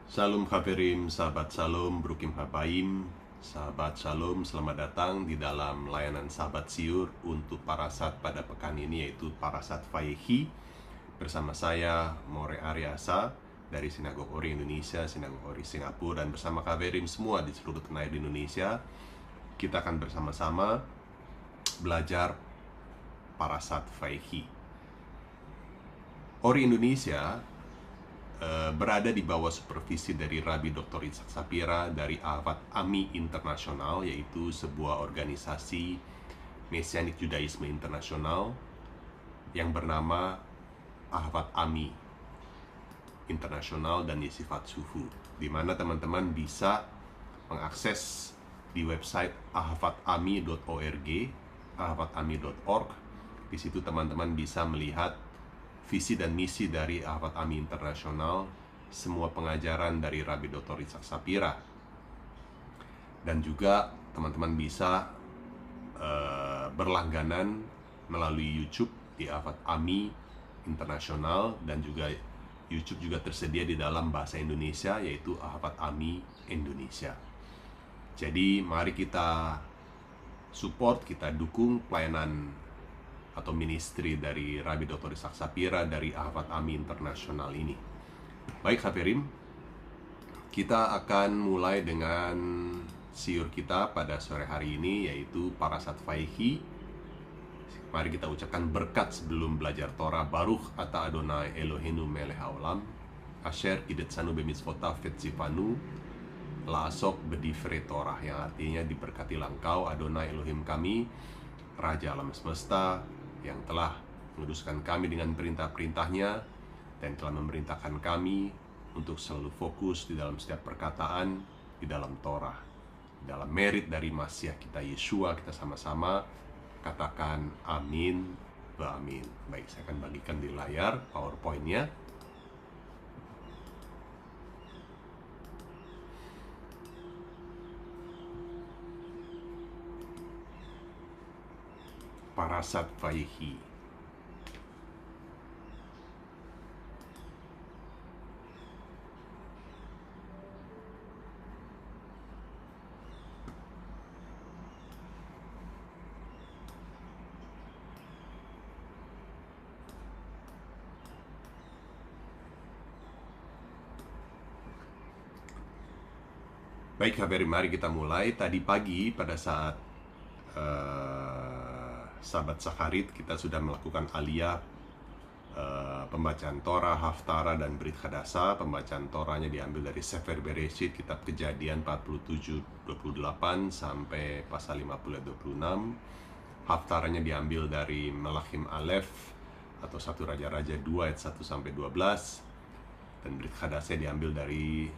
Shalom Haverim, sahabat Shalom, Brukim Habaim, sahabat Shalom, selamat datang di dalam layanan sahabat siur untuk parasat pada pekan ini, yaitu parasat Vayehi. Bersama saya, More Aryasa, dari Sinagog Ori Indonesia, Sinagog Ori Singapura, dan bersama Haverim semua di seluruh tanah air di Indonesia. Kita akan bersama-sama belajar parasat Vayehi. Ori Indonesia berada di bawah supervisi dari Rabbi Dr. Itzhak Shapira dari Ahavad Ami Internasional, yaitu sebuah organisasi Mesianik Judaisme Internasional yang bernama Ahavad Ami Internasional dan Yeshivat Sufu, di mana teman-teman bisa mengakses di website ahvadami.org, ahvadami.org. Di situ teman-teman bisa melihat visi dan misi dari Ahavad Ami Internasional, semua pengajaran dari Rabbi Dr. Itzhak Shapira, dan juga teman-teman bisa berlangganan melalui YouTube di Ahavad Ami Internasional, dan juga YouTube juga tersedia di dalam bahasa Indonesia, yaitu Ahavad Ami Indonesia. Jadi mari kita support, kita dukung pelayanan atau ministry dari Rabbi Dr. Itzhak Shapira dari Ahavad Ami Internasional ini. Baik Haverim, kita akan mulai dengan siur kita pada sore hari ini, yaitu parasat Vayehi. Mari kita ucapkan berkat sebelum belajar Torah. Baruch ata Adonai Eloheinu melech haolam, asher kidetsanu bemitzvotav vetzivanu la'asok bedivre Torah, yang artinya diberkatilah engkau Adonai Elohim kami, Raja alam semesta, yang telah menguduskan kami dengan perintah-perintahnya dan telah memerintahkan kami untuk selalu fokus di dalam setiap perkataan di dalam Torah, di dalam merit dari Masiah kita Yeshua. Kita sama-sama katakan amin wa amin. Baik, saya akan bagikan di layar PowerPoint-nya. Parasat Vayehi. Baik Haverim, mari kita mulai. Tadi pagi pada saat Sabat Sakarit, kita sudah melakukan aliyah pembacaan Torah, Haftara, dan Brit Hadasa. Pembacaan Torahnya diambil dari Sefer Bereshit, kitab Kejadian 47-28 sampai pasal 50-26. Haftaranya diambil dari Melachim Aleph atau 1 Raja-Raja 2 ayat 1 sampai 12. Dan Brit Hadasa diambil dari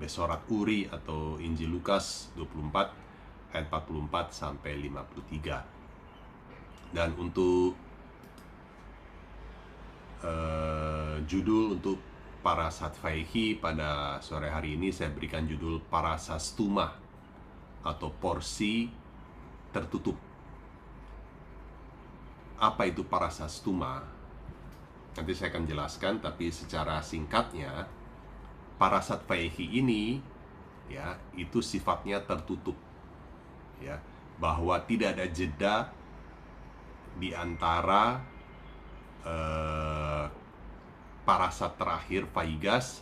Besorat Uri atau Injil Lukas 24 ayat 44 sampai 53. Dan untuk judul untuk parasat Vayehi pada sore hari ini saya berikan judul Parasastuma atau porsi tertutup. Apa itu Parasastuma? Nanti saya akan jelaskan, tapi secara singkatnya parasat Vayehi ini ya itu sifatnya tertutup, ya, bahwa tidak ada jeda di antara parasat terakhir Vayigas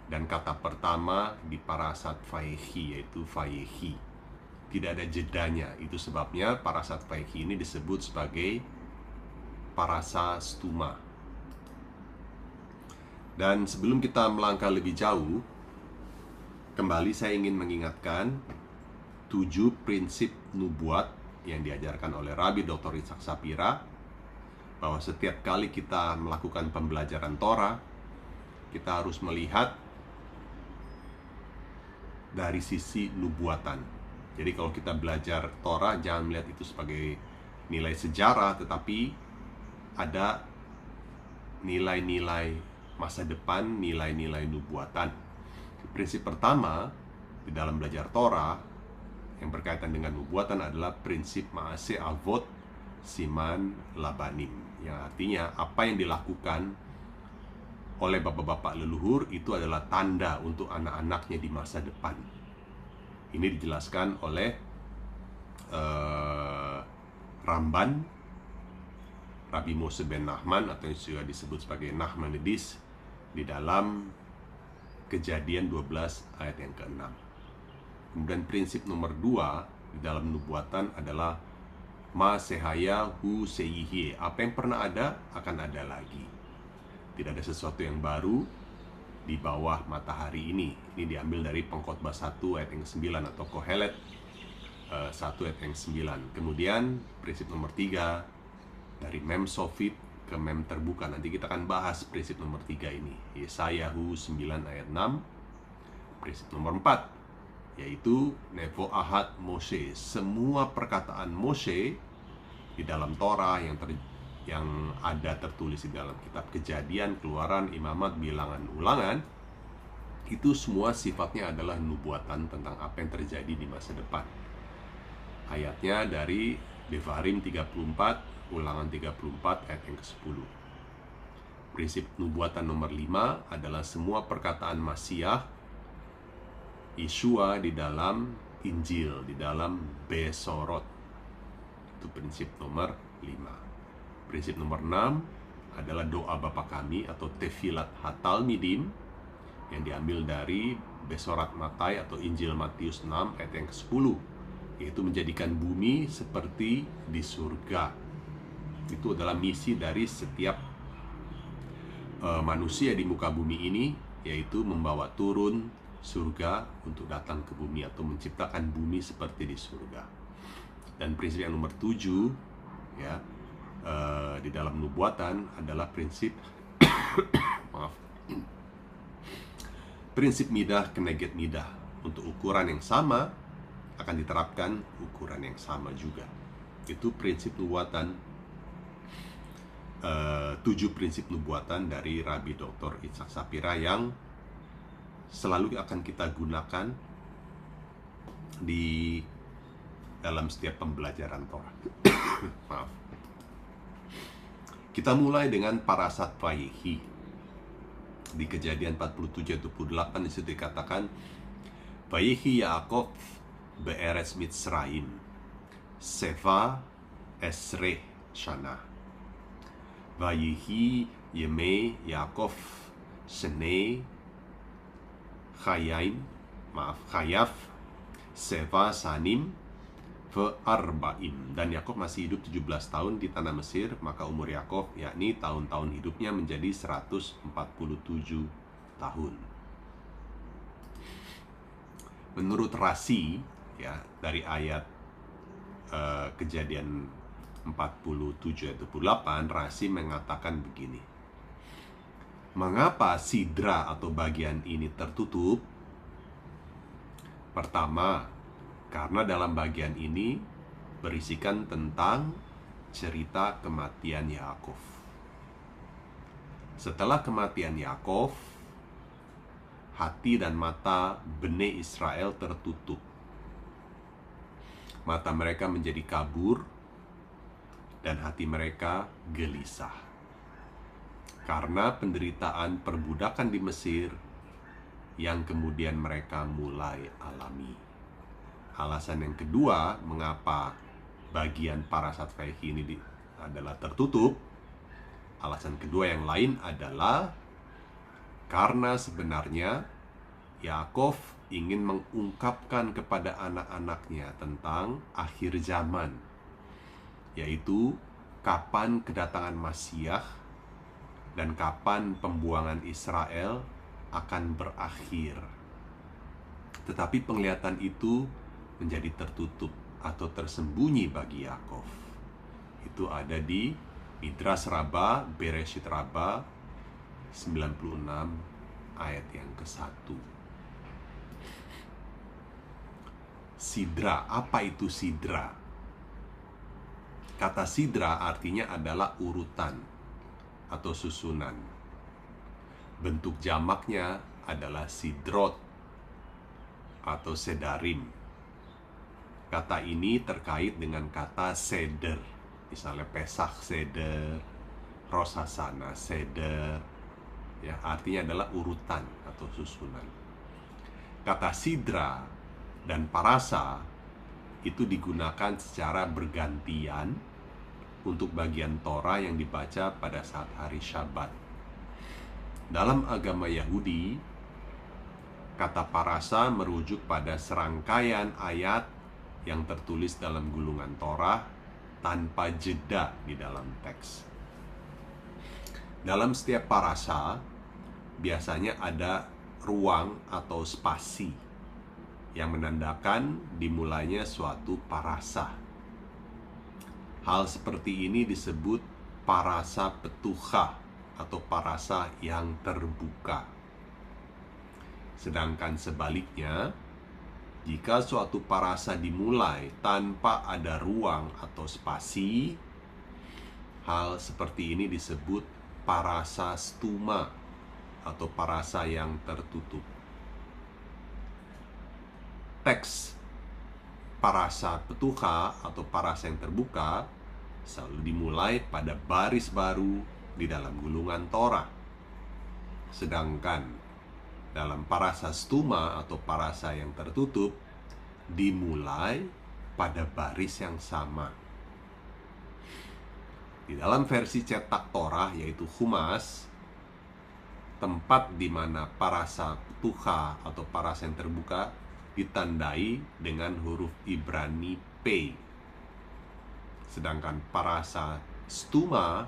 dan kata pertama di parasat Vayehi, yaitu Vayehi. Tidak ada jedanya. Itu sebabnya parasat Vayehi ini disebut sebagai Parasastuma. Dan sebelum kita melangkah lebih jauh, kembali saya ingin mengingatkan 7 prinsip nubuat yang diajarkan oleh Rabbi Dr. Itzhak Shapira, bahwa setiap kali kita melakukan pembelajaran Torah, kita harus melihat dari sisi nubuatan. Jadi kalau kita belajar Torah, jangan melihat itu sebagai nilai sejarah, tetapi ada nilai-nilai masa depan, nilai-nilai nubuatan. Prinsip pertama di dalam belajar Torah yang berkaitan dengan nubuatan adalah prinsip Maaseh Avot Siman Labanim, yang artinya apa yang dilakukan oleh bapak-bapak leluhur itu adalah tanda untuk anak-anaknya di masa depan. Ini dijelaskan oleh Ramban, Rabbi Mose ben Nahman, atau yang juga disebut sebagai Nahmanides, di dalam Kejadian 12 ayat yang ke-6. Kemudian prinsip nomor 2 di dalam nubuatan adalah Ma sehaya hu seihi. Apa yang pernah ada akan ada lagi. Tidak ada sesuatu yang baru di bawah matahari ini. Ini diambil dari Pengkhotbah 1 ayat yang ke-9 atau Kohelet 1 ayat yang ke-9. Kemudian prinsip nomor 3 dari mem sofit ke mem terbuka. Nanti kita akan bahas prinsip nomor 3 ini. Yesayahu 9 ayat 6. Prinsip nomor 4 yaitu Nevo Ahad Moshe. Semua perkataan Moshe di dalam Torah yang ada tertulis di dalam kitab Kejadian, Keluaran, Imamat, Bilangan, Ulangan, itu semua sifatnya adalah nubuatan tentang apa yang terjadi di masa depan. Ayatnya dari Devarim 34, Ulangan 34 ayat yang ke-10. Prinsip nubuatan nomor 5 adalah semua perkataan Masiah Yeshua di dalam Injil, di dalam Besorot. Itu prinsip nomor 5. Prinsip nomor 6 adalah doa Bapa kami atau Tefilat Hatalmidim yang diambil dari Besorat Matai atau Injil Matius 6 ayat yang ke-10, yaitu menjadikan bumi seperti di surga. Itu adalah misi dari setiap manusia di muka bumi ini, yaitu membawa turun surga untuk datang ke bumi atau menciptakan bumi seperti di surga. Dan prinsip yang nomor 7 ya, di dalam nubuatan adalah prinsip prinsip midah keneged midah. Untuk ukuran yang sama akan diterapkan ukuran yang sama juga. Itu prinsip nubuatan, 7 prinsip nubuatan dari Rabbi Dr. Itzhak Shapira yang selalu akan kita gunakan di dalam setiap pembelajaran Torah. Maaf. Kita mulai dengan parasat Vayehi. Di Kejadian 47-28 disitu dikatakan Vayehi Yaakov be'eretz Mitzrayim Seva esreh shana Vayehi yemei Yaakov shenei Khayaf Seva Sanim Ve'arba'im. Dan Yaakov masih hidup 17 tahun di tanah Mesir. Maka umur Yaakov, yakni tahun-tahun hidupnya, menjadi 147 tahun. Menurut Rasi ya, dari ayat Kejadian 47 ayat 28, Rasi mengatakan begini: mengapa sidra atau bagian ini tertutup? Pertama, karena dalam bagian ini berisikan tentang cerita kematian Yaakov. Setelah kematian Yaakov, hati dan mata Bene Israel tertutup. Mata mereka menjadi kabur dan hati mereka gelisah karena penderitaan perbudakan di Mesir yang kemudian mereka mulai alami. Alasan yang kedua mengapa bagian parasat Vayehi ini adalah tertutup, alasan kedua yang lain adalah karena sebenarnya Yaakov ingin mengungkapkan kepada anak-anaknya tentang akhir zaman, yaitu kapan kedatangan Masiah dan kapan pembuangan Israel akan berakhir. Tetapi penglihatan itu menjadi tertutup atau tersembunyi bagi Yaakov. Itu ada di Midras Rabbah, Bereshit Rabbah 96 ayat yang ke-1. Sidra, apa itu sidra? Kata sidra artinya adalah urutan atau susunan. Bentuk jamaknya adalah sidrot atau sedarim. Kata ini terkait dengan kata seder. Misalnya Pesach seder, Rosh Hashanah seder, Ya, artinya adalah urutan atau susunan. Kata sidra dan parasa itu digunakan secara bergantian untuk bagian Torah yang dibaca pada saat hari Syabat. Dalam agama Yahudi, kata parasa merujuk pada serangkaian ayat yang tertulis dalam gulungan Torah tanpa jeda di dalam teks. Dalam setiap parasa, biasanya ada ruang atau spasi yang menandakan dimulainya suatu parasa. Hal seperti ini disebut parasa petucha atau parasa yang terbuka. Sedangkan sebaliknya, jika suatu parasa dimulai tanpa ada ruang atau spasi, hal seperti ini disebut parasa stuma atau parasa yang tertutup. Teks parasa petucha atau parasa yang terbuka selalu dimulai pada baris baru di dalam gulungan Torah. Sedangkan dalam parasa stuma atau parasa yang tertutup dimulai pada baris yang sama. Di dalam versi cetak Torah yaitu Humas, tempat di mana parasa petucha atau parasa yang terbuka ditandai dengan huruf Ibrani P. Sedangkan parasa stuma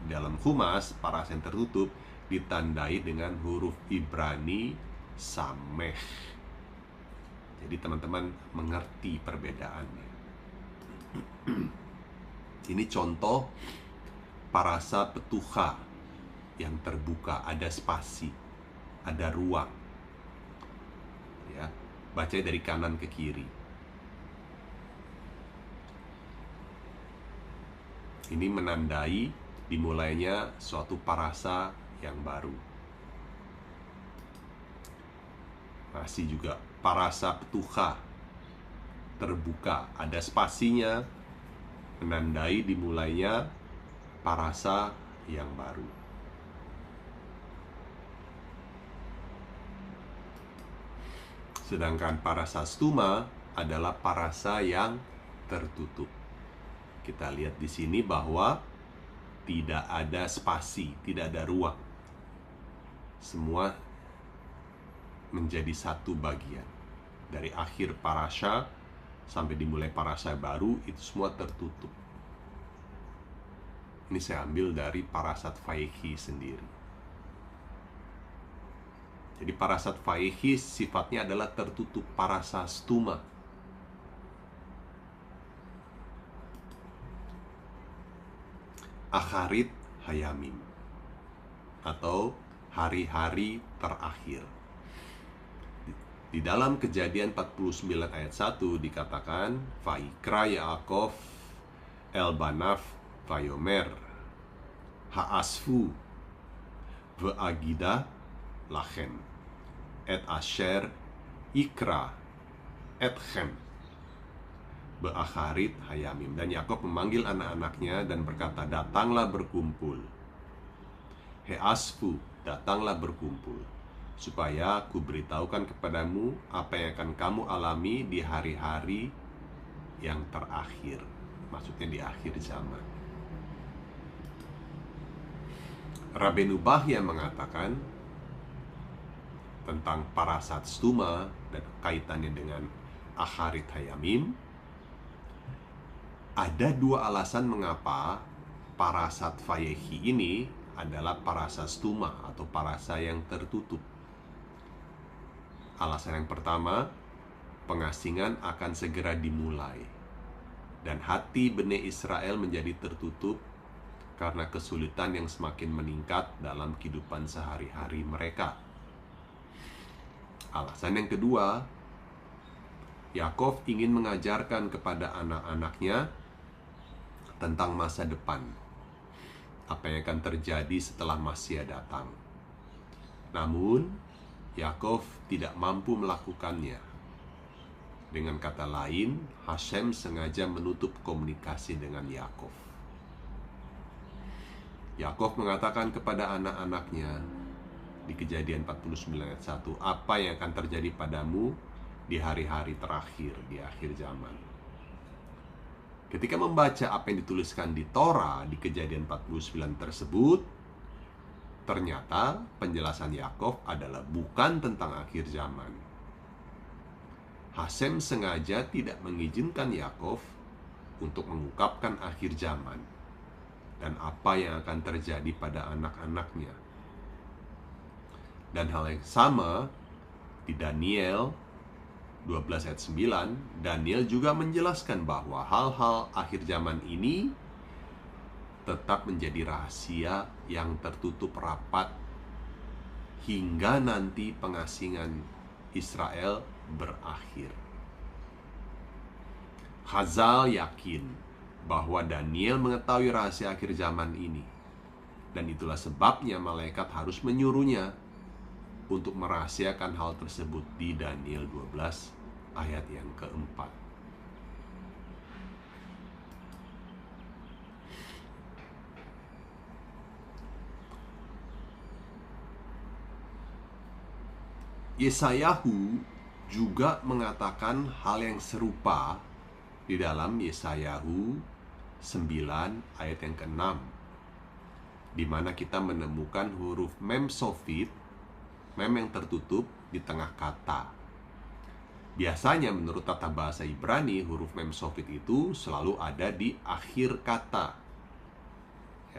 dalam Humas, parasa yang tertutup, ditandai dengan huruf Ibrani Sameh. Jadi teman-teman mengerti perbedaannya. Ini contoh parasa petucha yang terbuka, ada spasi, ada ruang. Ya, baca dari kanan ke kiri. Ini menandai dimulainya suatu parasa yang baru. Masih juga parasa petucha terbuka, ada spasinya, menandai dimulainya parasa yang baru. Sedangkan parasa stuma adalah parasa yang tertutup. Kita lihat di sini bahwa tidak ada spasi, tidak ada ruang. Semua menjadi satu bagian. Dari akhir parasha sampai dimulai parasha baru, itu semua tertutup. Ini saya ambil dari parasat Vayechi sendiri. Jadi parasat Vayechi sifatnya adalah tertutup, parasa stuma. Acharit Hayamim atau hari-hari terakhir. Di dalam Kejadian 49 ayat 1 dikatakan, Vaikra Yaakov el Banaf Vayomer Haasfu Ve'agida Lachem Et Asher Ikra Etchem Be'acharit Hayamim. Dan Yakob memanggil anak-anaknya dan berkata, datanglah berkumpul. Heasfu, datanglah berkumpul, supaya aku beritahukan kepadamu apa yang akan kamu alami di hari-hari yang terakhir. Maksudnya di akhir zaman. Rabbeinu Bahya mengatakan tentang parasat stuma dan kaitannya dengan Acharit Hayamim. Ada dua alasan mengapa parasat Vayechi ini adalah parasa stuma atau parasa yang tertutup. Alasan yang pertama, pengasingan akan segera dimulai dan hati Bene Israel menjadi tertutup karena kesulitan yang semakin meningkat dalam kehidupan sehari-hari mereka. Alasan yang kedua, Yaakov ingin mengajarkan kepada anak-anaknya tentang masa depan, apa yang akan terjadi setelah Masia datang. Namun, Yaakov tidak mampu melakukannya. Dengan kata lain, Hashem sengaja menutup komunikasi dengan Yaakov. Yaakov mengatakan kepada anak-anaknya, di Kejadian 49 ayat 1, apa yang akan terjadi padamu di hari-hari terakhir, di akhir zaman. Ketika membaca apa yang dituliskan di Torah di Kejadian 49 tersebut, ternyata penjelasan Yakov adalah bukan tentang akhir zaman. Hasem sengaja tidak mengizinkan Yakov untuk mengungkapkan akhir zaman dan apa yang akan terjadi pada anak-anaknya. Dan hal yang sama di Daniel 12 ayat 9, Daniel juga menjelaskan bahwa hal-hal akhir zaman ini tetap menjadi rahasia yang tertutup rapat hingga nanti pengasingan Israel berakhir. Chazal yakin bahwa Daniel mengetahui rahasia akhir zaman ini, dan itulah sebabnya malaikat harus menyuruhnya untuk merahasiakan hal tersebut di Daniel 12 ayat yang keempat. Yesayahu juga mengatakan hal yang serupa di dalam Yesayahu 9 ayat yang ke-6, di mana kita menemukan huruf mem sofit, mem yang tertutup di tengah kata. Biasanya menurut tata bahasa Ibrani, huruf mem sofit itu selalu ada di akhir kata.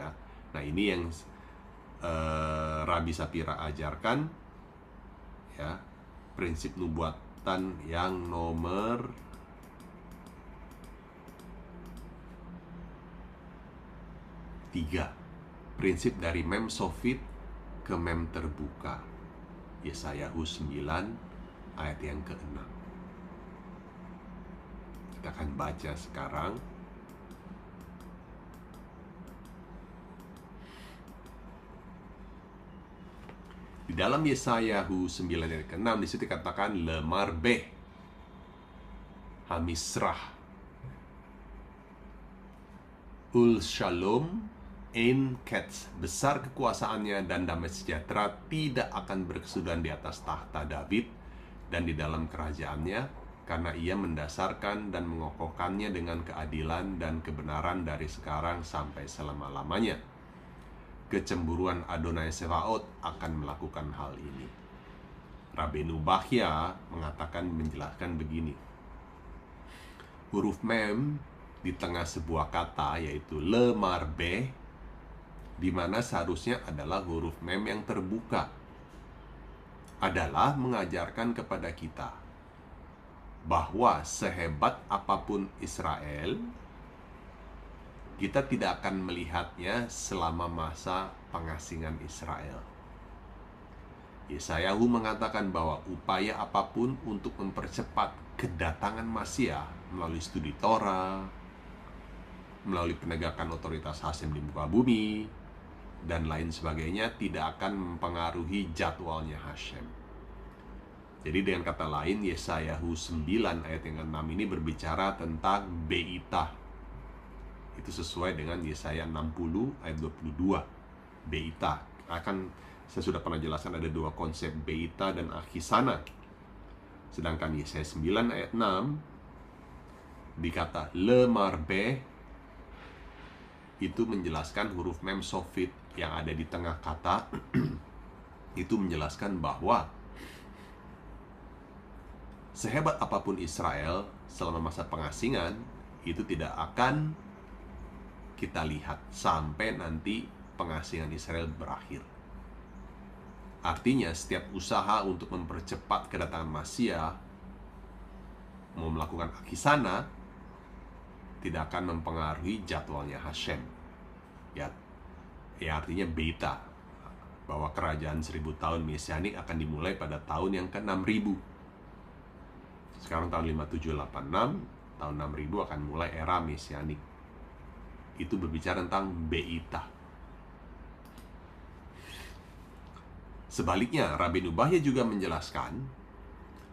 Ya. Nah, ini yang Rabbi Sapira ajarkan, ya, prinsip nubuatan yang nomor 3. Prinsip dari mem sofit ke mem terbuka. Yesayahu 9 ayat yang ke-6. Kita akan baca sekarang. Di dalam Yesayahu 9 ayat ke-6 di situ dikatakan lemarbeh hamisrah ul shalom in Ketz, besar kekuasaannya dan damai sejahtera tidak akan berkesudahan di atas tahta David dan di dalam kerajaannya, karena ia mendasarkan dan mengokohkannya dengan keadilan dan kebenaran dari sekarang sampai selama-lamanya. Kecemburuan Adonai Sebaot akan melakukan hal ini. Rabbeinu Bachya mengatakan, menjelaskan begini. Huruf mem di tengah sebuah kata yaitu lemarbeh, di mana seharusnya adalah huruf mem yang terbuka, adalah mengajarkan kepada kita bahwa sehebat apapun Israel, kita tidak akan melihatnya selama masa pengasingan Israel. Yesayahu mengatakan bahwa upaya apapun untuk mempercepat kedatangan Masiah melalui studi Torah, melalui penegakan otoritas Hasem di muka bumi, dan lain sebagainya tidak akan mempengaruhi jadwalnya Hashem. Jadi dengan kata lain, Yesayahu 9 ayat yang ke-6 ini berbicara tentang Beitah. Itu sesuai dengan Yesaya 60 ayat 22. Beitah. Saya sudah pernah jelaskan ada dua konsep, Beitah dan Akhisana. Sedangkan Yesaya 9 ayat 6 dikata lemarbeh, itu menjelaskan huruf mem sofit yang ada di tengah kata itu menjelaskan bahwa sehebat apapun Israel selama masa pengasingan itu tidak akan kita lihat sampai nanti pengasingan Israel berakhir. Artinya setiap usaha untuk mempercepat kedatangan Masiah, mau melakukan akhisana, tidak akan mempengaruhi jadwalnya Hashem. Ya artinya beta, bahwa kerajaan 1000 tahun Mesianik akan dimulai pada tahun yang ke-6000. Sekarang tahun 5786, tahun 6000 akan mulai era Mesianik. Itu berbicara tentang Beitah. Sebaliknya, Rabbeinu Bachya juga menjelaskan,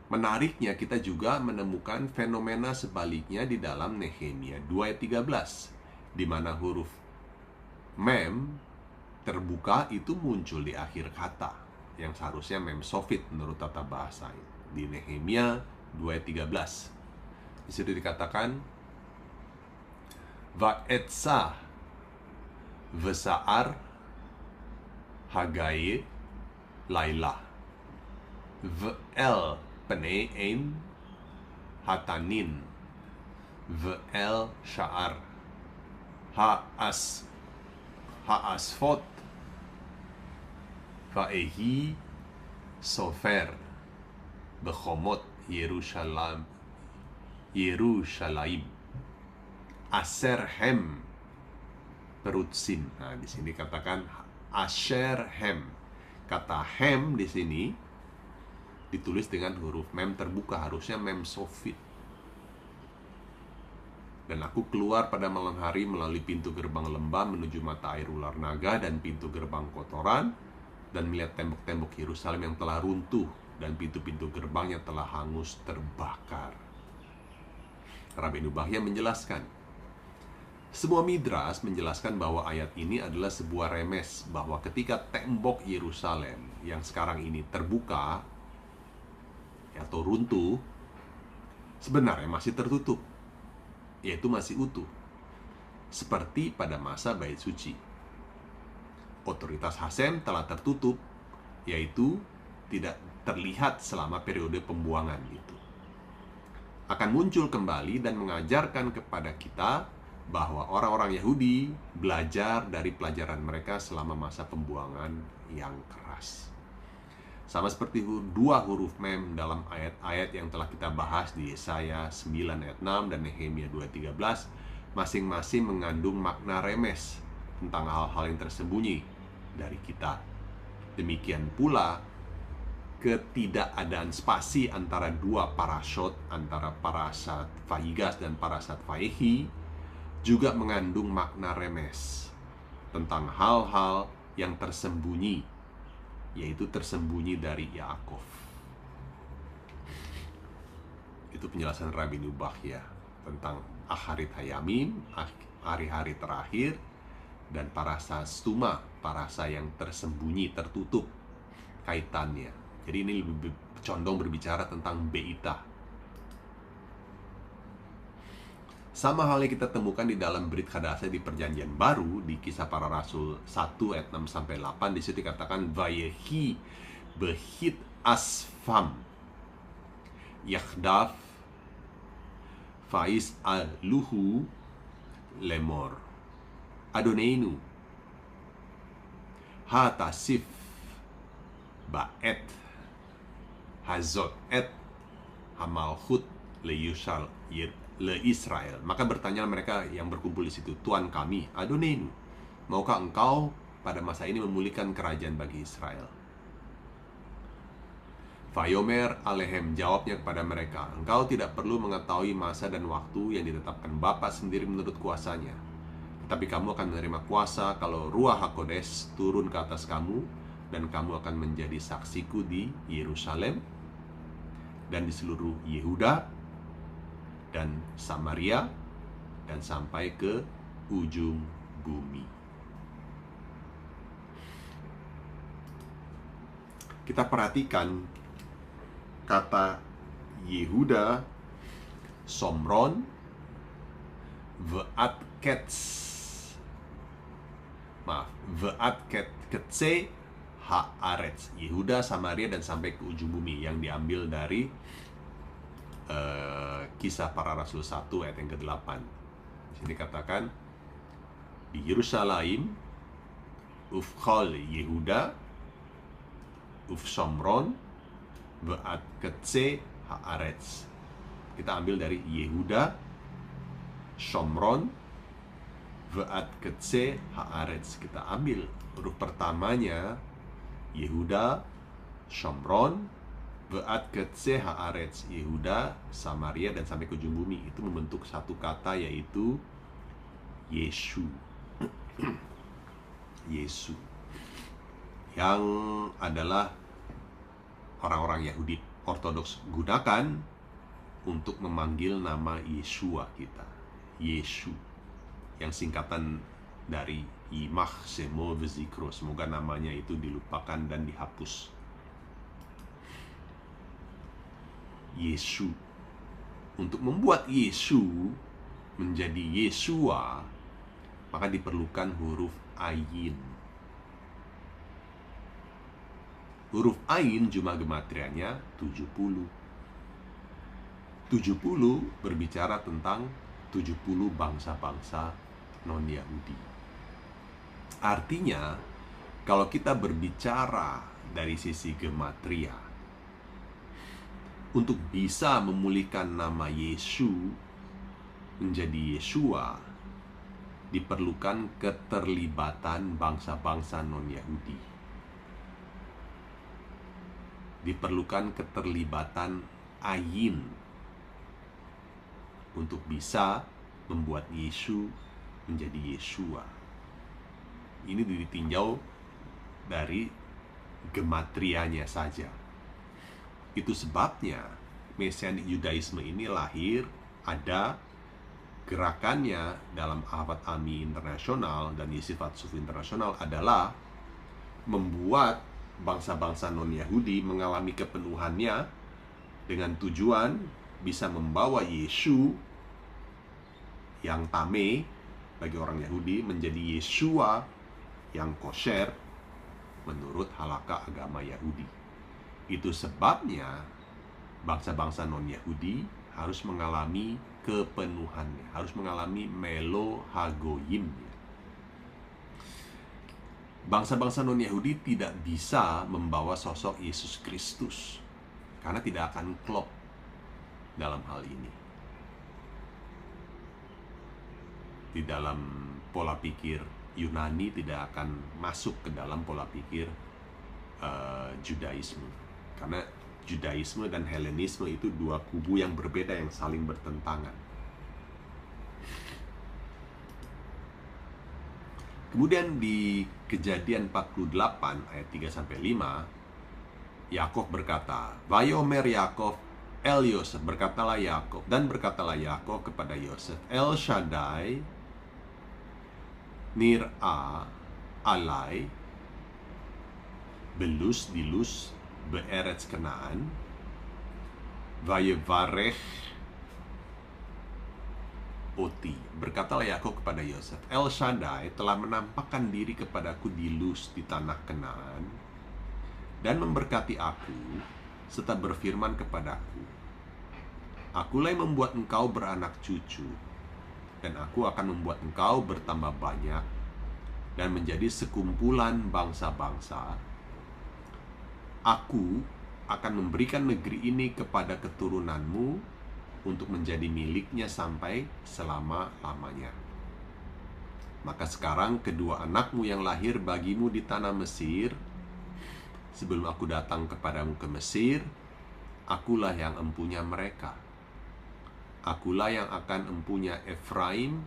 menariknya kita juga menemukan fenomena sebaliknya di dalam Nehemia 2 ayat 13, di mana huruf mem terbuka itu muncul di akhir kata, yang seharusnya mem sofit menurut tata bahasa. Di Nehemia 2:13 di situ dikatakan Va'etsa Vesa'ar Hagaye Laila Ve'el Pene'en Hatanin Ve'el Sha'ar Ha'asfot Va'ehi Sofer Bechomot Yerushalaim Aserhem Perutsim. Nah, di sini katakan Asherhem. Kata hem di sini ditulis dengan huruf mem terbuka, harusnya mem sofit. Dan aku keluar pada malam hari melalui pintu gerbang lembah menuju mata air ular naga dan pintu gerbang kotoran, dan melihat tembok-tembok Yerusalem yang telah runtuh dan pintu-pintu gerbangnya telah hangus terbakar. Rabbi Nubahya menjelaskan, semua midras menjelaskan bahwa ayat ini adalah sebuah remes bahwa ketika tembok Yerusalem yang sekarang ini terbuka atau runtuh, sebenarnya masih tertutup, yaitu masih utuh, seperti pada masa Bait Suci. Otoritas Hasem telah tertutup, yaitu tidak terlihat selama periode pembuangan itu. Akan muncul kembali dan mengajarkan kepada kita bahwa orang-orang Yahudi belajar dari pelajaran mereka selama masa pembuangan yang keras. Sama seperti dua huruf mem dalam ayat-ayat yang telah kita bahas di Yesaya 9 ayat 6 dan Nehemia 2:13, masing-masing mengandung makna remes tentang hal-hal yang tersembunyi dari kita. Demikian pula ketidakadaan spasi antara dua parashot, antara parashat Vayigas dan parashat Vayehi, juga mengandung makna remes tentang hal-hal yang tersembunyi, yaitu tersembunyi dari Yaakov. Itu penjelasan Rabbi Nubahya tentang Acharit Hayamim, hari-hari terakhir, dan parasa stuma, parasa yang tersembunyi, tertutup kaitannya. Jadi ini lebih condong berbicara tentang Beitah. Sama halnya kita temukan di dalam Brit Hadasah di Perjanjian Baru di Kisah Para Rasul 1 ayat 6-8. Di situ dikatakan Vayehi behit asfam yakhdaf faiz al-luhu lemor Adoneinu hatasif ba'et hazot et hamalchut le Israel. Maka bertanya mereka yang berkumpul di situ, Tuan kami, Adoneinu, maukah engkau pada masa ini memulihkan kerajaan bagi Israel? Vayomer alehem, jawabnya kepada mereka, engkau tidak perlu mengetahui masa dan waktu yang ditetapkan Bapa sendiri menurut kuasanya. Tetapi kamu akan menerima kuasa kalau Ruach HaKodesh turun ke atas kamu, dan kamu akan menjadi saksiku di Yerusalem dan di seluruh Yehuda dan Samaria dan sampai ke ujung bumi. Kita perhatikan kata Yehuda, Somron, Ve'at Ketse Haaretz. Yehuda, Samaria dan sampai ke ujung bumi, yang diambil dari Kisah Para Rasul 1 ayat yang ke-8. Di sini dikatakan di Yerusalem Ufchol Yehuda Uf Somron Ve'at Ketse Haaretz. Kita ambil dari Yehuda, Somron, Ve'at Ketse Haaretz. Kita ambil huruf pertamanya Yehuda, Somron, Ve'at Ketse Haaretz, Yehuda, Samaria dan sampai ke ujung bumi. Itu membentuk satu kata, yaitu Yesu. Yesu, yang adalah orang-orang Yahudi Ortodoks gunakan untuk memanggil nama Yeshua kita, Yesu, yang singkatan dari Yimach Shemo Vezikro, semoga namanya itu dilupakan dan dihapus. Yesu. Untuk membuat Yesu menjadi Yesua, maka diperlukan huruf Ayin. Huruf Ayin jumlah gematrianya 70. 70 berbicara tentang 70 bangsa-bangsa non-Yahudi. Artinya, kalau kita berbicara dari sisi gematria, untuk bisa memulihkan nama Yesu menjadi Yesua, diperlukan keterlibatan bangsa-bangsa non-Yahudi. Diperlukan keterlibatan Ayin untuk bisa membuat Yesu menjadi Yesua. Ini ditinjau dari gematrianya saja. Itu sebabnya Mesianik Yudaisme ini lahir, ada gerakannya dalam Ahavad Ami Internasional dan Yeshivat Sufi Internasional adalah membuat bangsa-bangsa non-Yahudi mengalami kepenuhannya dengan tujuan bisa membawa Yesu yang tame bagi orang Yahudi menjadi Yesua yang kosher menurut halakha agama Yahudi. Itu sebabnya bangsa-bangsa non-Yahudi harus mengalami kepenuhannya, harus mengalami melo hagoyimnya. Bangsa-bangsa non-Yahudi tidak bisa membawa sosok Yesus Kristus karena tidak akan klop dalam hal ini. Di dalam pola pikir Yunani tidak akan masuk ke dalam pola pikir Judaisme, karena Judaisme dan Helenisme itu dua kubu yang berbeda yang saling bertentangan. Kemudian di Kejadian 48 ayat 3-5, Yakov berkata, "Vayomer Yakov El Yosef," berkatalah Yakov, dan berkatalah Yakov kepada Yosef, "El Shaddai nir'a alai belus dilus be'eretz Kanaan vayevarech oti." Berkatalah Yakov kepada Yosef, El Shaddai telah menampakkan diri kepadaku di Luz di tanah Kanaan dan memberkati aku serta berfirman kepadaku, "Akulah yang membuat engkau beranak cucu, dan aku akan membuat engkau bertambah banyak dan menjadi sekumpulan bangsa-bangsa. Aku akan memberikan negeri ini kepada keturunanmu untuk menjadi miliknya sampai selama-lamanya. Maka sekarang kedua anakmu yang lahir bagimu di tanah Mesir, sebelum aku datang kepadamu ke Mesir, akulah yang empunya mereka. Akulah yang akan empunya Efraim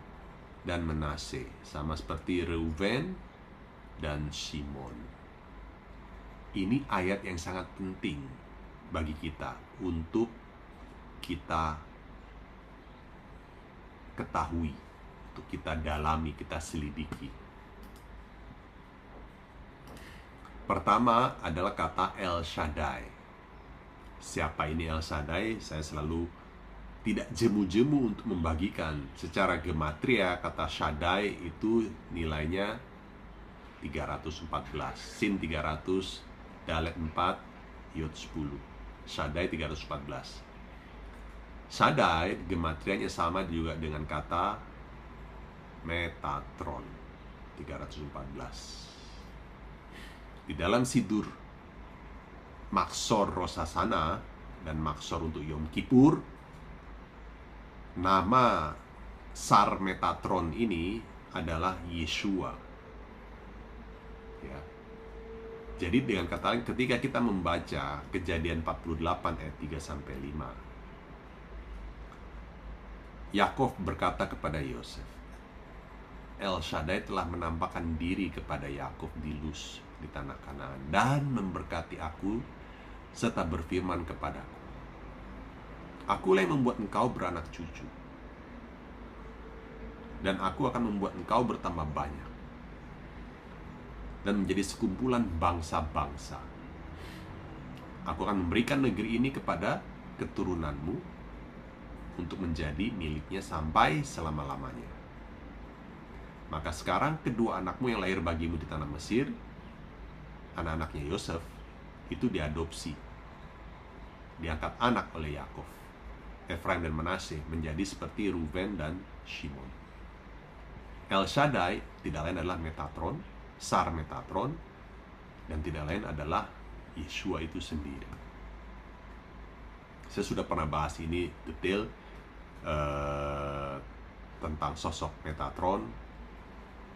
dan Manase, sama seperti Reuben dan Simon." Ini ayat yang sangat penting bagi kita untuk kita ketahui, untuk kita dalami, kita selidiki. Pertama adalah kata El Shaddai. Siapa ini El Shaddai? Saya selalu tidak jemu-jemu untuk membagikan. Secara gematria, kata Shaddai itu nilainya 314. Sin 300, Dalet 4, Yod 10. Shaddai 314. Shaddai gematrianya sama juga dengan kata Metatron 314. Di dalam Sidur Maksor Rosh Hashanah dan Maksor untuk Yom Kippur, nama Sar Metatron ini adalah Yeshua. Ya. Jadi dengan kata lain, ketika kita membaca Kejadian 48 ayat 3-5, Yakov berkata kepada Yosef, El Shaddai telah menampakkan diri kepada Yakov di Luz di tanah Kanaan dan memberkati aku serta berfirman kepadaku, "Akulah yang membuat engkau beranak cucu, dan aku akan membuat engkau bertambah banyak dan menjadi sekumpulan bangsa-bangsa. Aku akan memberikan negeri ini kepada keturunanmu untuk menjadi miliknya sampai selama-lamanya. Maka sekarang kedua anakmu yang lahir bagimu di tanah Mesir, anak-anaknya Yosef, itu diadopsi, diangkat anak oleh Yakov. Efraim dan Manasye menjadi seperti Ruben dan Shimon. El Shaddai tidak lain adalah Metatron, Sar Metatron, dan tidak lain adalah Yeshua itu sendiri. Saya sudah pernah bahas ini detail tentang sosok Metatron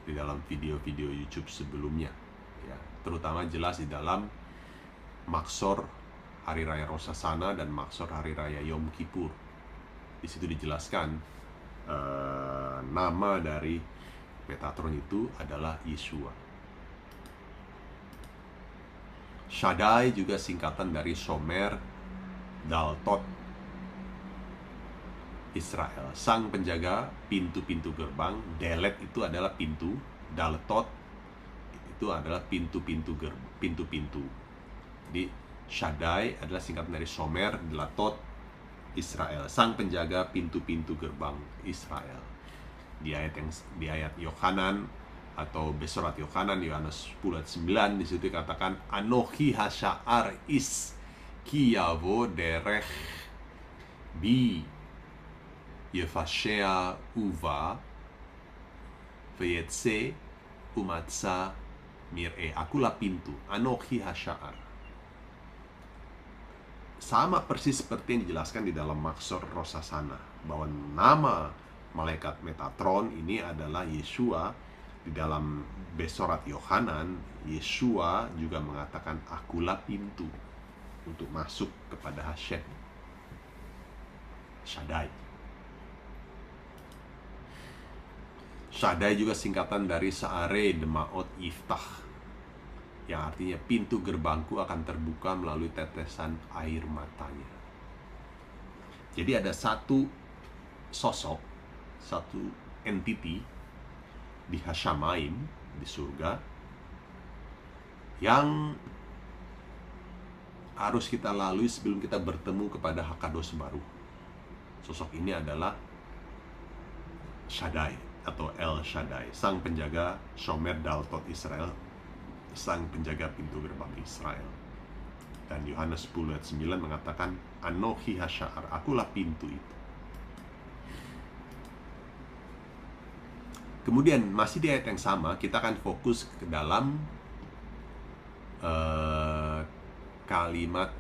di dalam video-video YouTube sebelumnya, ya, terutama jelas di dalam Maksor Hari Raya Rosh Hashanah dan Maksor Hari Raya Yom Kippur. Di situ dijelaskan nama dari Metatron itu adalah Yeshua. Shaddai juga singkatan dari Shomer Daltot Israel, sang penjaga pintu-pintu gerbang. Delet itu adalah pintu, Daltot itu adalah pintu-pintu pintu-pintu. Jadi Shaddai adalah singkatan dari Shomer Daltot Israel, sang penjaga pintu-pintu gerbang Israel. Di ayat Yohanan atau Besorat Yohanan, Yohanes 10 ayat 9, di situ dikatakan Anochi hasya'ar is ki yavo derech bi yefashea uva veyetse umatsa mir'e. Akulah pintu, Anochi hasya'ar. Sama persis seperti yang dijelaskan di dalam Maksor Rosh Hashanah, bahwa nama malaikat Metatron ini adalah Yeshua. Di dalam Besorat Yohanan, Yeshua juga mengatakan, akulah pintu untuk masuk kepada Hashem, Shaddai. Shaddai juga singkatan dari Saare Demaot Yiftah, yang artinya pintu gerbangku akan terbuka melalui tetesan air matanya. Jadi ada satu sosok, satu entity di Hasyamaim, di surga, yang harus kita lalui sebelum kita bertemu kepada Hakados baru. Sosok ini adalah Shaddai atau El Shaddai, sang penjaga Shomer Daltot Israel, sang penjaga pintu gerbang Israel. Dan Yohanes 10 ayat 9 mengatakan Anochi hasya'ar, akulah pintu itu. Kemudian masih di ayat yang sama, kita akan fokus ke dalam kalimat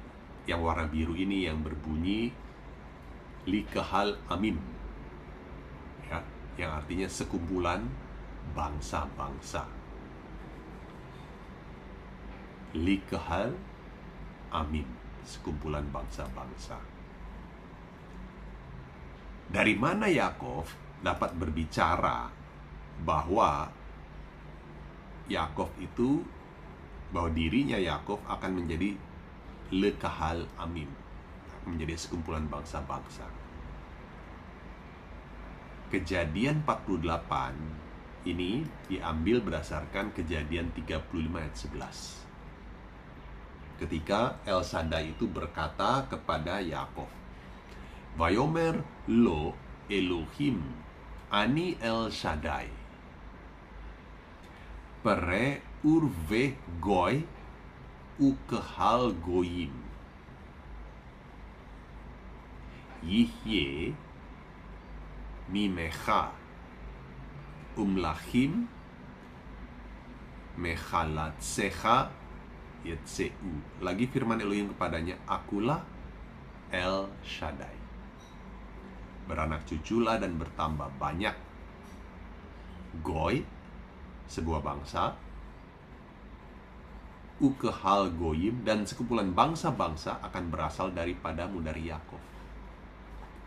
yang warna biru ini yang berbunyi Likahal Amim, ya, yang artinya sekumpulan bangsa-bangsa. Likahal Amim, sekumpulan bangsa-bangsa. Dari mana Yakov dapat berbicara bahwa Yakov itu, bahwa dirinya Yakov akan menjadi Lekahal Amim, menjadi sekumpulan bangsa-bangsa? Kejadian 48 ini diambil berdasarkan Kejadian 35 ayat 11. Ketika El Shaddai itu berkata kepada Yakov, Vayomer lo Elohim ani El Shaddai pere urve goy ukehal goyim yihye mimecha umlachim mechalatsecha yetseu. Lagi firman Elohim kepadanya, akulah El Shaddai, beranak cuculah dan bertambah banyak. Goy, sebuah bangsa, ukehal goyim, dan sekumpulan bangsa-bangsa akan berasal daripadamu, dari Yakov,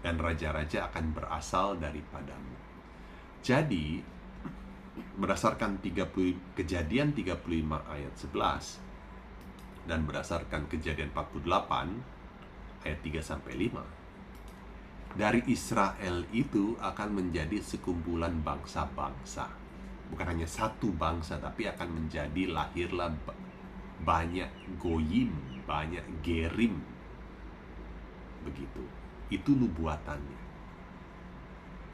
dan raja-raja akan berasal daripadamu. Jadi berdasarkan Kejadian 35 ayat 11 dan berdasarkan Kejadian 48 ayat 3-5, dari Israel itu akan menjadi sekumpulan bangsa-bangsa. Bukan hanya satu bangsa, tapi akan menjadi, lahirlah banyak goyim, banyak gerim. Begitu. Itu nubuatannya.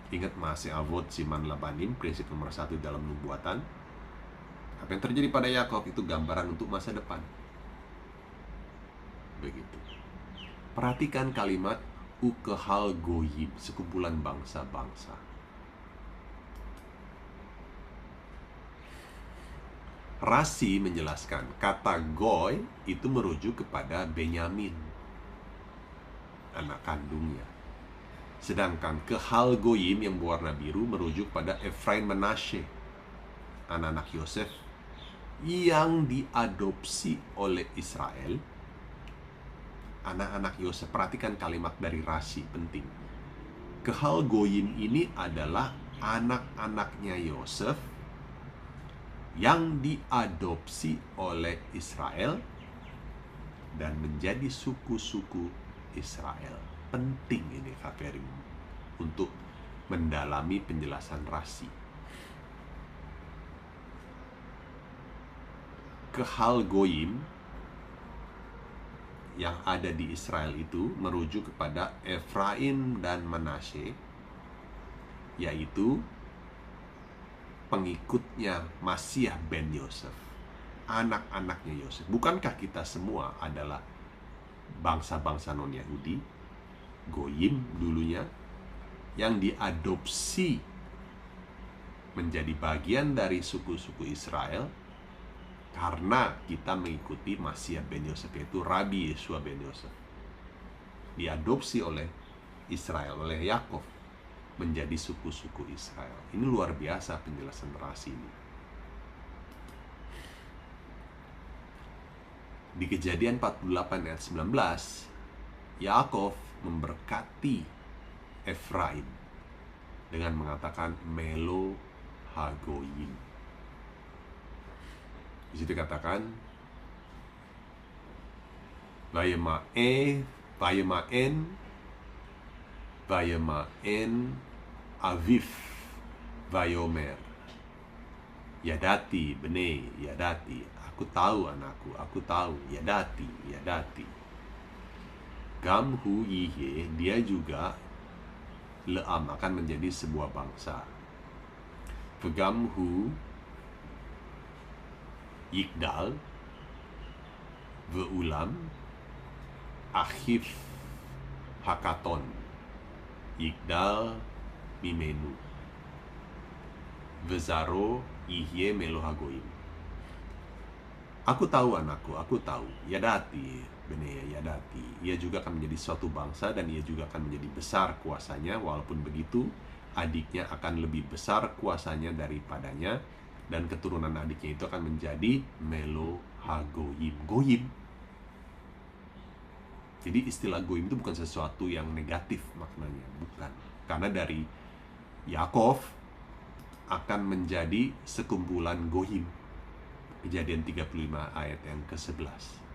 Ingat Maaseh Avot Siman Labanim, prinsip nomor 1 dalam nubuatan. Apa yang terjadi pada Yakov itu gambaran untuk masa depan. Begitu. Perhatikan kalimat Ukehal Goyim, sekumpulan bangsa-bangsa. Rasi menjelaskan kata Goy itu merujuk kepada Benyamin, anak kandungnya. Sedangkan Kehal Goyim yang berwarna biru merujuk pada Efraim Manasye, anak-anak Yosef yang diadopsi oleh Israel. Anak-anak Yosef, perhatikan kalimat dari Rasi, penting. Kehal Goyim ini adalah anak-anaknya Yosef yang diadopsi oleh Israel dan menjadi suku-suku Israel. Penting ini KPRI untuk mendalami penjelasan Rasi. Kehal Goyim yang ada di Israel itu merujuk kepada Efraim dan Manasye, yaitu pengikutnya Masiah ben Yosef, anak-anaknya Yosef. Bukankah kita semua adalah bangsa-bangsa non-Yahudi, Goyim dulunya, yang diadopsi menjadi bagian dari suku-suku Israel karena kita mengikuti Masiah ben Yosef, yaitu Rabi Yeshua ben Yosef. Diadopsi oleh Israel, oleh Yakov, menjadi suku-suku Israel. Ini luar biasa penjelasan Rasi ini. Di Kejadian 48 ayat 19, Yakov memberkati Efraim dengan mengatakan Melo Hagoyim. Di situ katakan Vayemaen Aviv Vayomer Yadati bene Yadati, aku tahu anakku, aku tahu. Yadati Gamhu Yihe, dia juga Leam, akan menjadi sebuah bangsa. Vegamhu Yigdal Veulam Achiv Hakaton Yigdal Mimenu Vezaro Yihye Melo Hagoyim. Aku tahu anakku, aku tahu. Yadati Benea Yadati, ia juga akan menjadi suatu bangsa dan ia juga akan menjadi besar kuasanya. Walaupun begitu, adiknya akan lebih besar kuasanya daripadanya, dan keturunan adiknya itu akan menjadi Melo Hagoyim. Goyim. Jadi istilah Goyim itu bukan sesuatu yang negatif maknanya, bukan. Karena dari Yakov akan menjadi sekumpulan Goyim. Kejadian 35 ayat yang ke-11.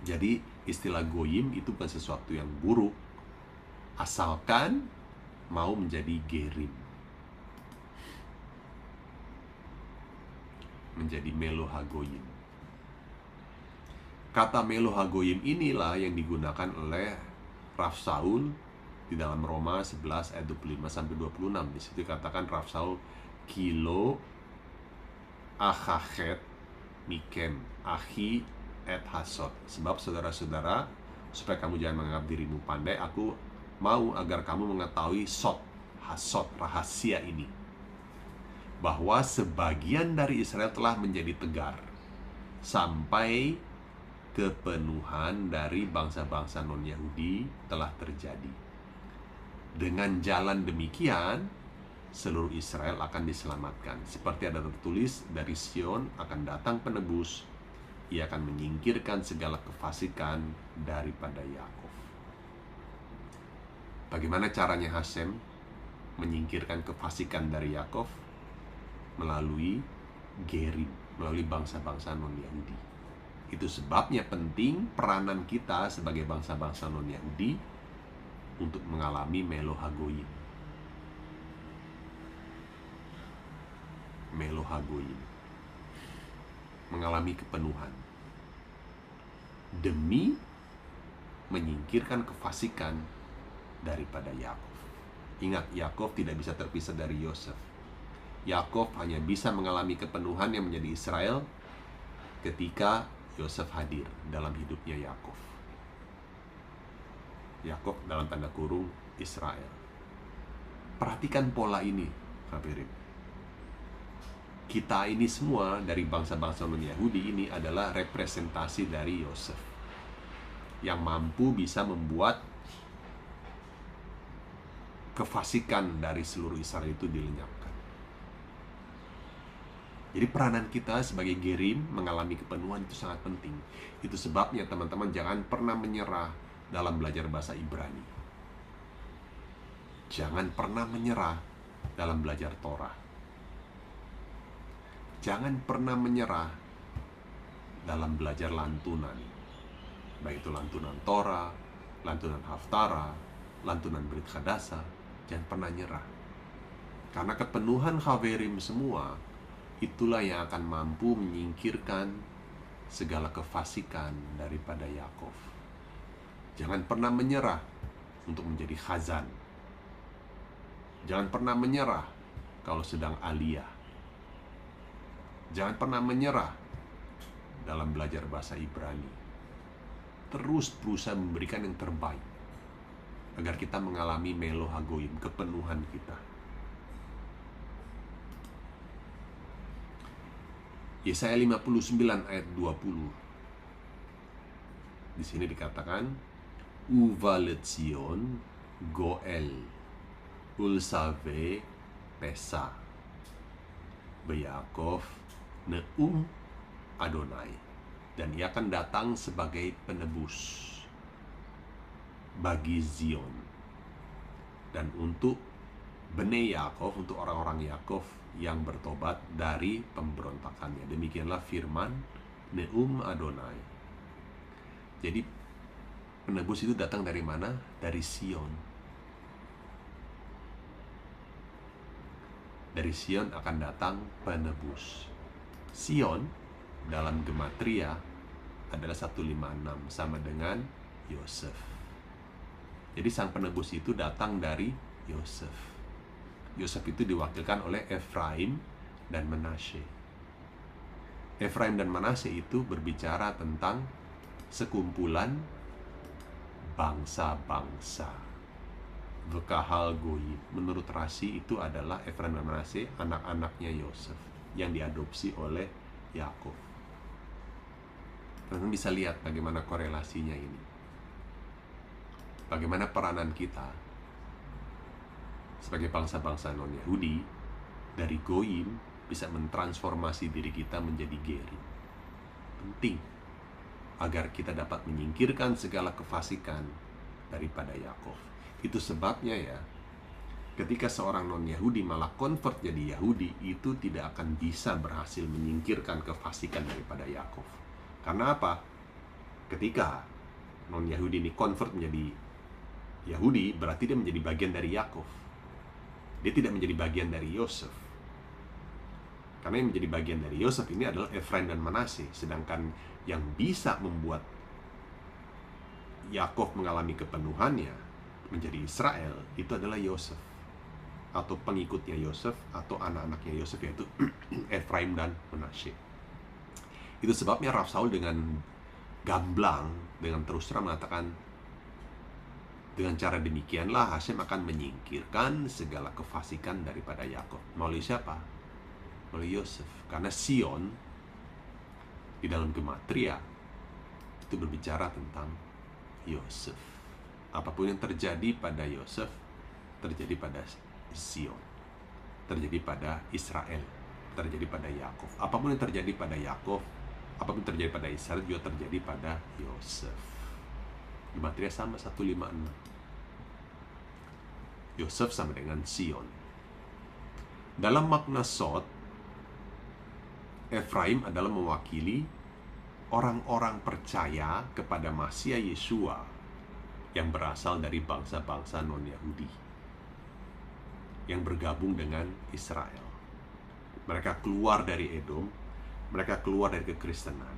Jadi istilah Goyim itu bukan sesuatu yang buruk, asalkan mau menjadi Gerim, menjadi Melo Hagoyim. Kata Melo Hagoyim inilah yang digunakan oleh Rav Saul di dalam Roma 11 ayat 25-26. Di situ katakan Rav Saul, Kilo Achachet Mikem Ahi et Hasot. Sebab saudara-saudara, supaya kamu jangan menganggap dirimu pandai, aku mau agar kamu mengetahui Sot, Hasot, rahasia ini, bahwa sebagian dari Israel telah menjadi tegar sampai kepenuhan dari bangsa-bangsa non-Yahudi telah terjadi. Dengan jalan demikian, seluruh Israel akan diselamatkan. Seperti ada tertulis, dari Sion akan datang penebus, ia akan menyingkirkan segala kefasikan daripada Yakov. Bagaimana caranya Hasem menyingkirkan kefasikan dari Yakov? Melalui Gerim, melalui bangsa-bangsa non-Yahudi. Itu sebabnya penting peranan kita sebagai bangsa-bangsa non-Yahudi untuk mengalami Melo Hagoyim. Melo Hagoyim, mengalami kepenuhan demi menyingkirkan kefasikan daripada Yakov. Ingat, Yakov tidak bisa terpisah dari Yosef. Yakov hanya bisa mengalami kepenuhan yang menjadi Israel ketika Yosef hadir dalam hidupnya Yakov. Yakov dalam tanda kurung Israel. Perhatikan pola ini, hadirin. Kita ini semua dari bangsa-bangsa non-Yahudi ini adalah representasi dari Yosef yang mampu bisa membuat kefasikan dari seluruh Israel itu dilenyapkan. Jadi peranan kita sebagai gerim mengalami kepenuhan itu sangat penting. Itu sebabnya teman-teman jangan pernah menyerah dalam belajar bahasa Ibrani. Jangan pernah menyerah dalam belajar Torah. Jangan pernah menyerah dalam belajar lantunan. Baik itu lantunan Torah, lantunan Haftara, lantunan Brit Hadasa. Jangan pernah nyerah. Karena kepenuhan Haverim semua, itulah yang akan mampu menyingkirkan segala kefasikan daripada Yakov. Jangan pernah menyerah untuk menjadi khazan. Jangan pernah menyerah kalau sedang aliyah. Jangan pernah menyerah dalam belajar bahasa Ibrani. Terus berusaha memberikan yang terbaik agar kita mengalami melo hagoyim, kepenuhan kita. Yesaya 59 ayat 20. Di sini dikatakan, Uvalet Zion Goel Ulsave Pesa Beyakov Neum Adonai, dan ia akan datang sebagai penebus bagi Zion dan untuk Bene Yakov, untuk orang-orang Yakov yang bertobat dari pemberontakannya. Demikianlah firman Neum Adonai. Jadi penebus itu datang dari mana? Dari Sion. Dari Sion akan datang penebus. Sion dalam gematria adalah 156, sama dengan Yosef. Jadi sang penebus itu datang dari Yosef. Yosef itu diwakilkan oleh Efraim dan Manasye. Efraim dan Manasye itu berbicara tentang sekumpulan bangsa-bangsa. Vekahal Goyim. Menurut Rashi itu adalah Efraim dan Manasye, anak-anaknya Yosef yang diadopsi oleh Yakov. Teman-teman bisa lihat bagaimana korelasinya ini. Bagaimana peranan kita sebagai bangsa-bangsa non-Yahudi dari Goyim bisa mentransformasi diri kita menjadi Gerim. Penting agar kita dapat menyingkirkan segala kefasikan daripada Yakov. Itu sebabnya ya, ketika seorang non-Yahudi malah convert jadi Yahudi, itu tidak akan bisa berhasil menyingkirkan kefasikan daripada Yakov. Karena apa? Ketika non-Yahudi ini convert menjadi Yahudi, berarti dia menjadi bagian dari Yakov. Dia tidak menjadi bagian dari Yosef. Karena yang menjadi bagian dari Yosef ini adalah Efraim dan Manasye. Sedangkan yang bisa membuat Yakov mengalami kepenuhannya menjadi Israel, itu adalah Yosef, atau pengikutnya Yosef, atau anak-anaknya Yosef, yaitu Efraim dan Manasye. Itu sebabnya Rav Saul dengan gamblang, dengan terus terang mengatakan, dengan cara demikianlah Hashem akan menyingkirkan segala kefasikan daripada Yakov. Melalui siapa? Melalui Yosef. Karena Sion di dalam gematria itu berbicara tentang Yosef. Apapun yang terjadi pada Yosef terjadi pada Sion, terjadi pada Israel, terjadi pada Yakov. Apapun yang terjadi pada Yakov, apapun yang terjadi pada Israel juga terjadi pada Yosef. Gematria sama 156. Yosef sama dengan Sion. Dalam makna Sod, Efraim adalah mewakili orang-orang percaya kepada Masiah Yeshua yang berasal dari bangsa-bangsa non-Yahudi yang bergabung dengan Israel. Mereka keluar dari Edom, mereka keluar dari kekristenan,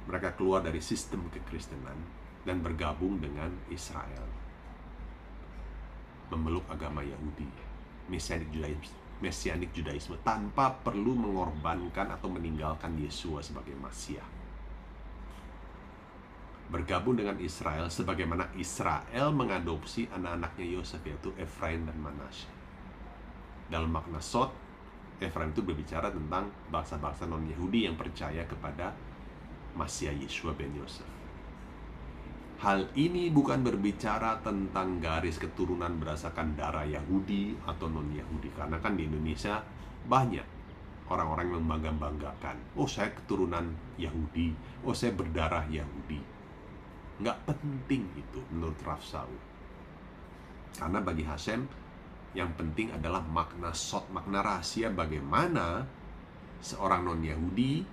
mereka keluar dari sistem kekristenan, dan bergabung dengan Israel, memeluk agama Yahudi, Mesianik Judaisme, tanpa perlu mengorbankan atau meninggalkan Yesua sebagai Masiah. Bergabung dengan Israel sebagaimana Israel mengadopsi anak-anaknya Yosef, yaitu Efraim dan Manasye. Dalam makna sot, Efraim itu berbicara tentang bangsa-bangsa non-Yahudi yang percaya kepada Masiah Yeshua ben Yosef. Hal ini bukan berbicara tentang garis keturunan berdasarkan darah Yahudi atau non-Yahudi, karena kan di Indonesia banyak orang-orang yang membangga-banggakan, oh saya keturunan Yahudi, oh saya berdarah Yahudi. Nggak penting itu menurut Rav Saul. Karena bagi Hashem yang penting adalah makna sot, makna rahasia bagaimana seorang non-Yahudi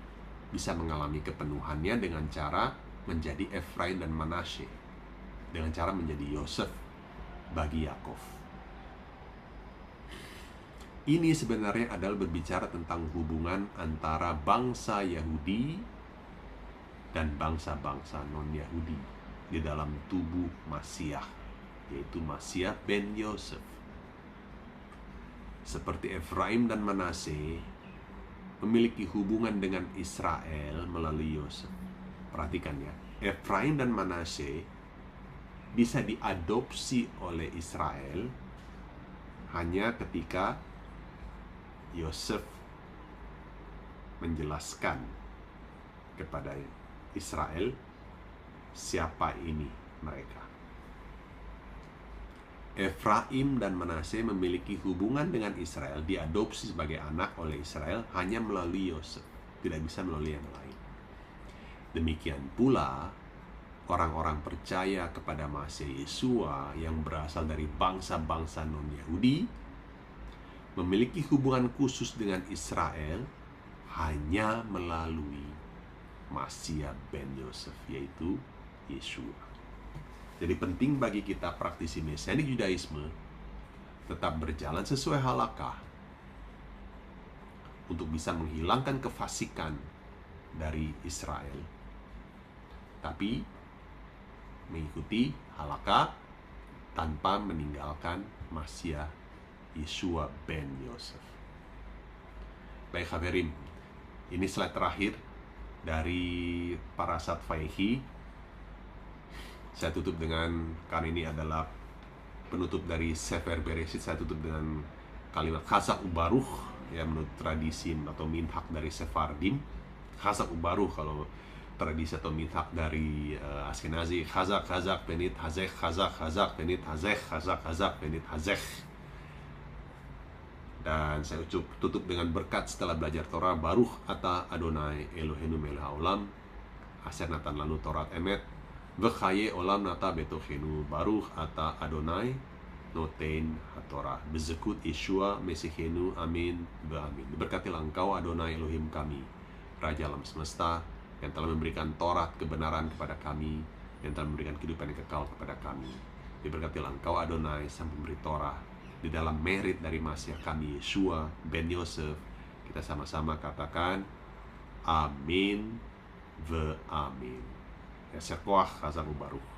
bisa mengalami kepenuhannya dengan cara menjadi Efraim dan Manasye, dengan cara menjadi Yosef bagi Yakov. Ini sebenarnya adalah berbicara tentang hubungan antara bangsa Yahudi dan bangsa-bangsa non-Yahudi di dalam tubuh Masiah, yaitu Masiah ben Yosef. Seperti Efraim dan Manasye memiliki hubungan dengan Israel melalui Yosef. Perhatikan ya, Efraim dan Manasye bisa diadopsi oleh Israel hanya ketika Yosef menjelaskan kepada Israel siapa ini mereka. Efraim dan Manasye memiliki hubungan dengan Israel, diadopsi sebagai anak oleh Israel hanya melalui Yosef, tidak bisa melalui yang lain. Demikian pula orang-orang percaya kepada Masiah Yeshua yang berasal dari bangsa-bangsa non-Yahudi memiliki hubungan khusus dengan Israel hanya melalui Masiah ben Yosef, yaitu Yeshua. Jadi penting bagi kita praktisi Mesianik Judaisme tetap berjalan sesuai halakah untuk bisa menghilangkan kefasikan dari Israel, tapi mengikuti halakha tanpa meninggalkan Masiah Yeshua ben Yosef. Baik Haverim, ini slide terakhir dari Parashat Vayehi. Saya tutup dengan, karena ini adalah penutup dari Sefer Bereshit, saya tutup dengan kalimat Chazak Ubaruch, ya, menurut tradisi atau minhag dari Sephardim. Chazak Ubaruch kalau tradisi atau minhag dari Askenazi, Chazak penit hazek, Chazak penit hazek, Chazak penit hazek. Dan saya tutup dengan berkat setelah belajar Torah, Baruch ata Adonai Eloheinu melech haolam, asher natan lanu Torat emet, v'chaye olam nata betochenu, Baruch ata Adonai noten haTorah, bezekut Yeshua Mesihenu, amin v'amin. Diberkatilah engkau Adonai Elohim kami, Raja alam semesta, yang telah memberikan Taurat kebenaran kepada kami, yang telah memberikan kehidupan yang kekal kepada kami. Diberkatilah engkau Adonai sang pemberi Torah. Di dalam merit dari Masiah kami Yeshua ben Yosef, kita sama-sama katakan amin ve amin. Yasher koach, Chazak ubaruch.